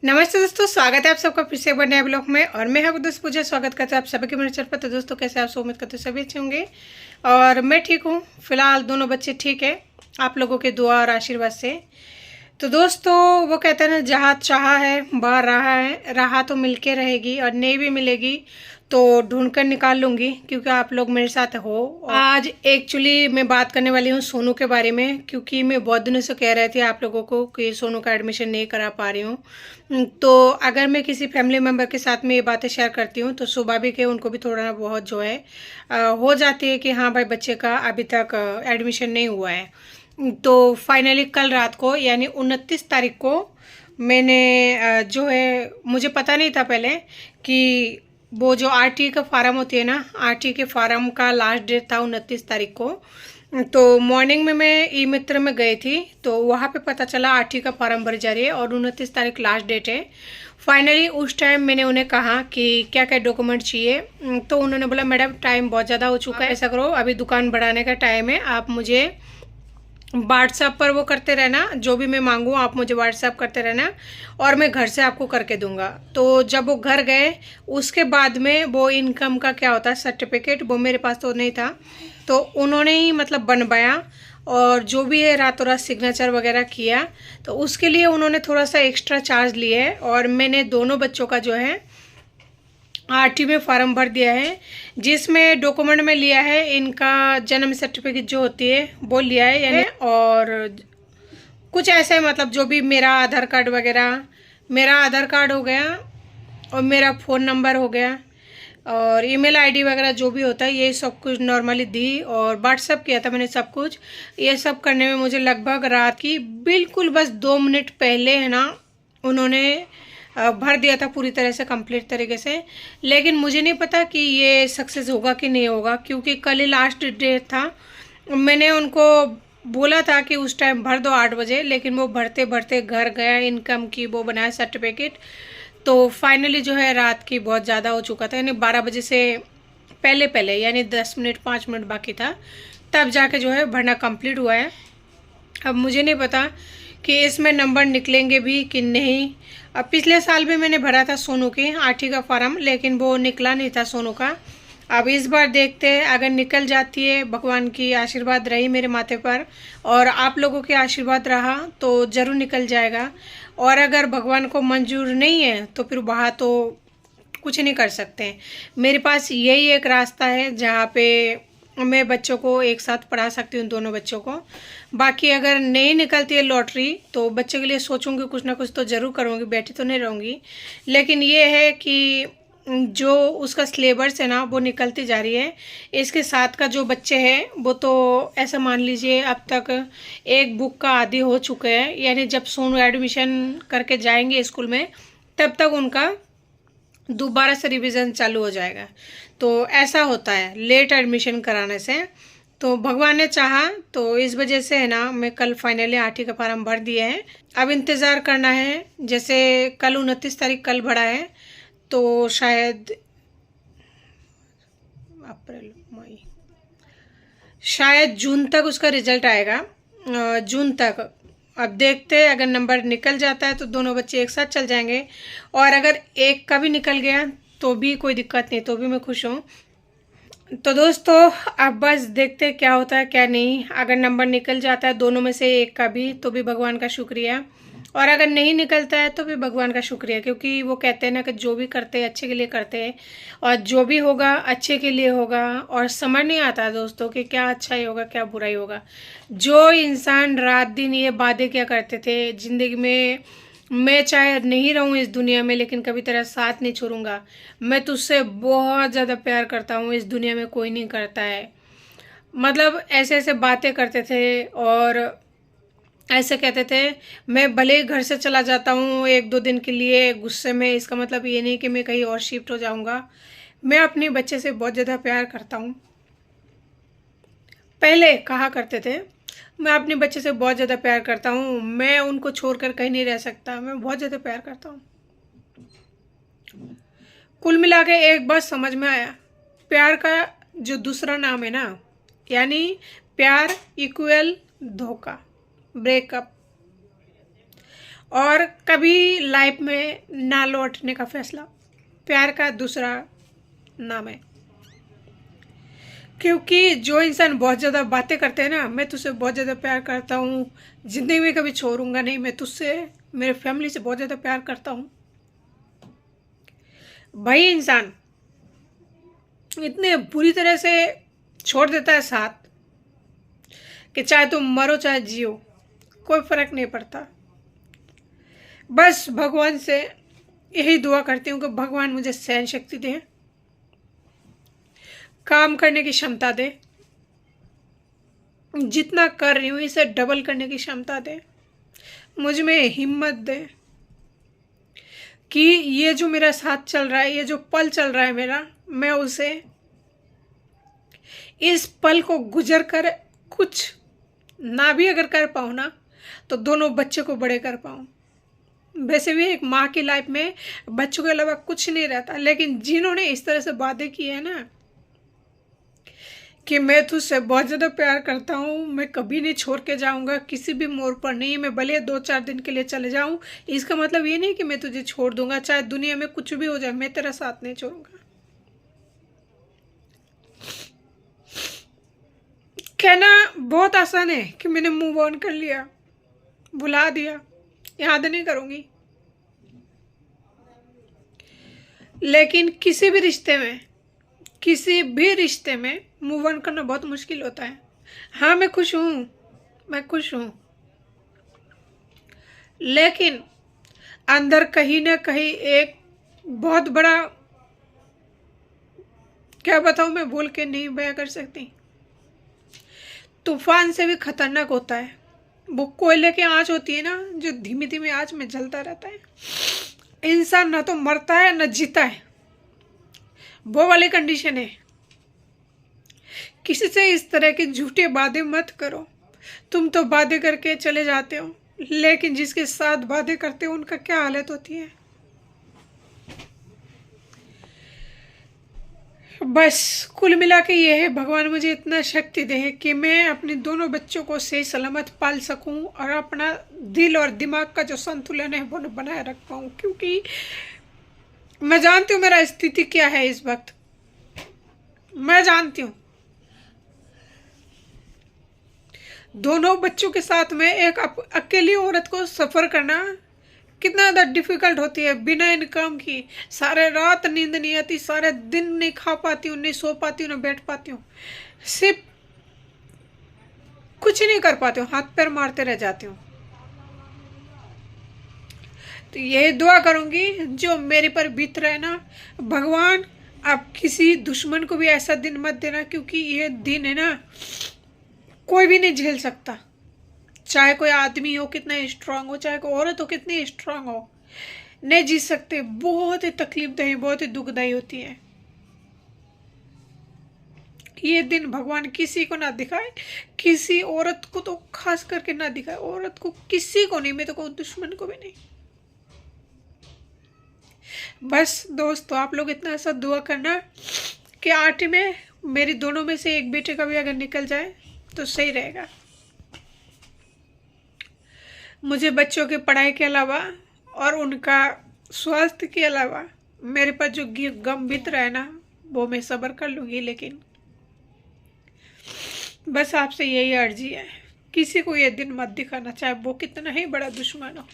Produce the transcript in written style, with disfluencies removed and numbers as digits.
नमस्ते दोस्तों, स्वागत है आप सबका फिर से एक बार नए ब्लॉग में। और मैं हूं दोस्त पूजा। स्वागत करते हैं आप सभी के मेरे चैनल पर। तो दोस्तों, कैसे आप सब? उम्मीद करते हैं सभी अच्छे होंगे और मैं ठीक हूं। फिलहाल दोनों बच्चे ठीक है, आप लोगों के दुआ और आशीर्वाद से। तो दोस्तों, वो कहते हैं ना, जहाँ चाहा है बाहर रहा है, राह तो मिलके रहेगी और नहीं भी मिलेगी तो ढूंढ कर निकाल लूंगी, क्योंकि आप लोग मेरे साथ हो। आज एक्चुअली मैं बात करने वाली हूँ सोनू के बारे में, क्योंकि मैं बहुत दिनों से कह रही थी आप लोगों को कि सोनू का एडमिशन नहीं करा पा रही हूँ। तो अगर मैं किसी फैमिली मेम्बर के साथ में ये बातें शेयर करती हूँ तो स्वाभाविक है उनको भी थोड़ा ना बहुत जो है हो जाती है कि हाँ भाई, बच्चे का अभी तक एडमिशन नहीं हुआ है। तो फाइनली कल रात को, यानी 29 तारीख को, मैंने जो है, मुझे पता नहीं था पहले कि वो जो आरटीई का फार्म होती है ना, आरटीई के फार्म का लास्ट डेट था 29 तारीख को। तो मॉर्निंग में मैं ई मित्र में गई थी, तो वहाँ पे पता चला आरटीई का फार्म भर जा रही है और 29 तारीख लास्ट डेट है। फाइनली उस टाइम मैंने उन्हें कहा कि क्या क्या डॉक्यूमेंट चाहिए, तो उन्होंने बोला मैडम टाइम बहुत ज़्यादा हो चुका है, ऐसा करो अभी दुकान बढ़ाने का टाइम है, आप मुझे व्हाट्सएप पर वो करते रहना, जो भी मैं मांगूँ आप मुझे व्हाट्सएप करते रहना और मैं घर से आपको करके दूंगा। तो जब वो घर गए उसके बाद में वो इनकम का क्या होता है सर्टिफिकेट, वो मेरे पास तो नहीं था, तो उन्होंने ही मतलब बनवाया और जो भी है रातों रात सिग्नेचर वगैरह किया। तो उसके लिए उन्होंने थोड़ा सा एक्स्ट्रा चार्ज लिए है और मैंने दोनों बच्चों का जो है आरटी में फॉर्म भर दिया है, जिसमें डॉक्यूमेंट में लिया है इनका जन्म सर्टिफिकेट जो होती है वो लिया है, यानी और कुछ ऐसे मतलब जो भी मेरा आधार कार्ड वगैरह, मेरा आधार कार्ड हो गया और मेरा फ़ोन नंबर हो गया और ईमेल आईडी वगैरह जो भी होता है, ये सब कुछ नॉर्मली दी और व्हाट्सअप किया था मैंने सब कुछ। ये सब करने में मुझे लगभग रात की बिल्कुल बस 2 मिनट पहले है ना, उन्होंने भर दिया था पूरी तरह से कंप्लीट तरीके से। लेकिन मुझे नहीं पता कि ये सक्सेस होगा कि नहीं होगा, क्योंकि कल ही लास्ट डेट था। मैंने उनको बोला था कि उस टाइम भर दो 8 बजे, लेकिन वो भरते भरते घर गया, इनकम की वो बनाया सर्टिफिकेट। तो फाइनली जो है रात की बहुत ज़्यादा हो चुका था, यानी 12 बजे से पहले पहले, यानी 10 मिनट 5 मिनट बाकी था, तब जाके जो है भरना कंप्लीट हुआ है। अब मुझे नहीं पता कि इसमें नंबर निकलेंगे भी कि नहीं। अब पिछले साल भी मैंने भरा था सोनू के आरटी का फॉर्म, लेकिन वो निकला नहीं था सोनू का। अब इस बार देखते हैं, अगर निकल जाती है, भगवान की आशीर्वाद रही मेरे माथे पर और आप लोगों के आशीर्वाद रहा तो ज़रूर निकल जाएगा। और अगर भगवान को मंजूर नहीं है तो फिर वहाँ तो कुछ नहीं कर सकते। मेरे पास यही एक रास्ता है जहाँ पे मैं बच्चों को एक साथ पढ़ा सकती हूँ, दोनों बच्चों को। बाकी अगर नहीं निकलती है लॉटरी तो बच्चे के लिए सोचूंगी, कुछ ना कुछ तो ज़रूर करूँगी, बैठी तो नहीं रहूँगी। लेकिन ये है कि जो उसका सिलेबस है ना वो निकलती जा रही है। इसके साथ का जो बच्चे हैं वो तो ऐसा मान लीजिए अब तक एक बुक का आदी हो चुके हैं, यानी जब सोनू एडमिशन करके जाएंगे स्कूल में तब तक उनका दोबारा से रिवीजन चालू हो जाएगा। तो ऐसा होता है लेट एडमिशन कराने से। तो भगवान ने चाहा तो इस वजह से है ना, मैं कल फाइनली आरटी का फॉर्म भर दिए हैं। अब इंतज़ार करना है, जैसे कल 29 तारीख कल भरा है तो शायद अप्रैल मई, शायद जून तक उसका रिजल्ट आएगा, जून तक। अब देखते हैं, अगर नंबर निकल जाता है तो दोनों बच्चे एक साथ चल जाएंगे और अगर एक का भी निकल गया तो भी कोई दिक्कत नहीं, तो भी मैं खुश हूँ। तो दोस्तों, अब बस देखते हैं क्या होता है क्या नहीं। अगर नंबर निकल जाता है दोनों में से एक का भी तो भी भगवान का शुक्रिया, और अगर नहीं निकलता है तो भी भगवान का शुक्रिया, क्योंकि वो कहते हैं ना कि जो भी करते हैं अच्छे के लिए करते हैं और जो भी होगा अच्छे के लिए होगा। और समझ नहीं आता दोस्तों कि क्या अच्छा ही होगा क्या बुरा ही होगा। जो इंसान रात दिन ये वादे क्या करते थे ज़िंदगी में, मैं चाहे नहीं रहूं इस दुनिया में लेकिन कभी तेरा साथ नहीं छोड़ूंगा, मैं तुझसे बहुत ज़्यादा प्यार करता हूँ, इस दुनिया में कोई नहीं करता है, मतलब ऐसे ऐसे बातें करते थे। और ऐसे कहते थे मैं भले ही घर से चला जाता हूँ 1-2 दिन के लिए गुस्से में, इसका मतलब ये नहीं कि मैं कहीं और शिफ्ट हो जाऊँगा। मैं अपने बच्चे से बहुत ज़्यादा प्यार करता हूँ। पहले कहा करते थे मैं अपने बच्चे से बहुत ज़्यादा प्यार करता हूँ, मैं उनको छोड़कर कहीं नहीं रह सकता, मैं बहुत ज़्यादा प्यार करता हूँ। कुल मिला के एक बात समझ में आया, प्यार का जो दूसरा नाम है ना, यानी प्यार इक्वल धोखा, ब्रेकअप। और कभी लाइफ में ना लौटने का फैसला प्यार का दूसरा नाम है। क्योंकि जो इंसान बहुत ज़्यादा बातें करते हैं ना, मैं तुझसे बहुत ज़्यादा प्यार करता हूँ, ज़िंदगी में कभी छोड़ूंगा नहीं, मैं तुझसे, मेरे फैमिली से बहुत ज़्यादा प्यार करता हूँ, वही इंसान इतने बुरी तरह से छोड़ देता है साथ कि चाहे तुम मरो चाहे जियो कोई फर्क नहीं पड़ता। बस भगवान से यही दुआ करती हूँ कि भगवान मुझे सहन शक्ति दे, काम करने की क्षमता दे, जितना कर रही हूँ इसे डबल करने की क्षमता दे, मुझ में हिम्मत दे कि ये जो मेरा साथ चल रहा है, ये जो पल चल रहा है मेरा, मैं उसे, इस पल को गुजर कर कुछ ना भी अगर कर पाऊँ ना, तो दोनों बच्चे को बड़े कर पाऊँ। वैसे भी एक माँ की लाइफ में बच्चों के अलावा कुछ नहीं रहता, लेकिन जिन्होंने इस तरह से वादे किए हैं ना कि मैं तुझसे बहुत ज़्यादा प्यार करता हूँ, मैं कभी नहीं छोड़ के जाऊँगा, किसी भी मोड़ पर नहीं, मैं भले 2-4 दिन के लिए चले जाऊँ, इसका मतलब ये नहीं कि मैं तुझे छोड़ दूंगा, चाहे दुनिया में कुछ भी हो जाए मैं तेरा साथ नहीं छोड़ूंगा। कहना बहुत आसान है कि मैंने मूव ऑन कर लिया, भुला दिया, याद नहीं करूँगी, लेकिन किसी भी रिश्ते में मूव ऑन करना बहुत मुश्किल होता है। हाँ मैं खुश हूँ, लेकिन अंदर कहीं ना कहीं एक बहुत बड़ा, क्या बताऊँ, मैं बोल के नहीं बयां कर सकती, तूफान से भी खतरनाक होता है। वो कोयले की आंच होती है ना, जो धीमी धीमी आंच में जलता रहता है, इंसान ना तो मरता है ना जीता है, वो वाली कंडीशन है। किसी से इस तरह के झूठे वादे मत करो, तुम तो वादे करके चले जाते हो, लेकिन जिसके साथ वादे करते हो उनका क्या हालत होती है। बस कुल मिला के ये है, भगवान मुझे इतना शक्ति दे कि मैं अपने दोनों बच्चों को सही सलामत पाल सकूं और अपना दिल और दिमाग का जो संतुलन है वो बनाए रख पाऊं। क्योंकि मैं जानती हूँ मेरा स्थिति क्या है इस वक्त, मैं जानती हूँ दोनों बच्चों के साथ में एक अकेली औरत को सफ़र करना कितना ज़्यादा डिफ़िकल्ट होती है। बिना इनकम की सारे रात नींद नहीं आती, सारे दिन नहीं खा पाती हूँ, नहीं सो पाती हूँ, ना बैठ पाती हूँ, सिर्फ कुछ नहीं कर पाती हूँ, हाथ पैर मारते रह जाती हूँ। तो यही दुआ करूँगी जो मेरे पर बीत रहे ना, भगवान आप किसी दुश्मन को भी ऐसा दिन मत देना, क्योंकि ये दिन है ना कोई भी नहीं झेल सकता, चाहे कोई आदमी हो कितना स्ट्रांग हो, चाहे कोई औरत हो कितनी स्ट्रांग हो, नहीं जी सकते। बहुत ही तकलीफदायी, बहुत ही दुखदायी होती है। ये दिन भगवान किसी को ना दिखाए, किसी औरत को तो खास करके ना दिखाए, औरत को किसी को नहीं, मैं तो कहूँ दुश्मन को भी नहीं। बस दोस्तों आप लोग इतना ऐसा दुआ करना कि 8 में मेरी दोनों में से एक बेटे का भी अगर निकल जाए तो सही रहेगा। मुझे बच्चों की पढ़ाई के अलावा और उनका स्वास्थ्य के अलावा मेरे पर जो गम बीत रहा है ना, वो मैं सब्र कर लूँगी, लेकिन बस आपसे यही अर्जी है, किसी को ये दिन मत दिखाना, चाहे वो कितना ही बड़ा दुश्मन हो।